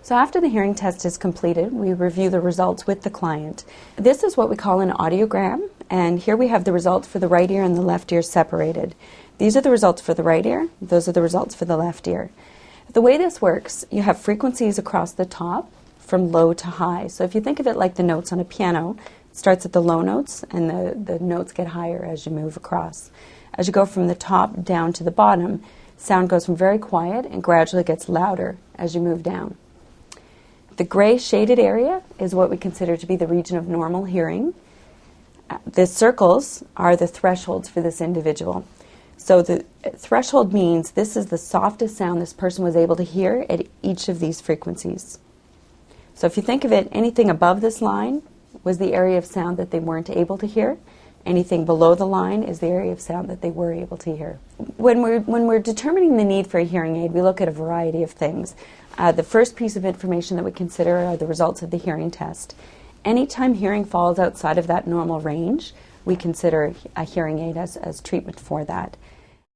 So after the hearing test is completed, we review the results with the client. This is what we call an audiogram, and here we have the results for the right ear and the left ear separated. These are the results for the right ear, those are the results for the left ear. The way this works, you have frequencies across the top from low to high. So if you think of it like the notes on a piano, it starts at the low notes and the notes get higher as you move across. As you go from the top down to the bottom, sound goes from very quiet and gradually gets louder as you move down. The gray shaded area is what we consider to be the region of normal hearing. The circles are the thresholds for this individual. So the threshold means this is the softest sound this person was able to hear at each of these frequencies. So if you think of it, anything above this line was the area of sound that they weren't able to hear. Anything below the line is the area of sound that they were able to hear. When we're determining the need for a hearing aid, we look at a variety of things. The first piece of information that we consider are the results of the hearing test. Anytime hearing falls outside of that normal range, we consider a hearing aid as treatment for that.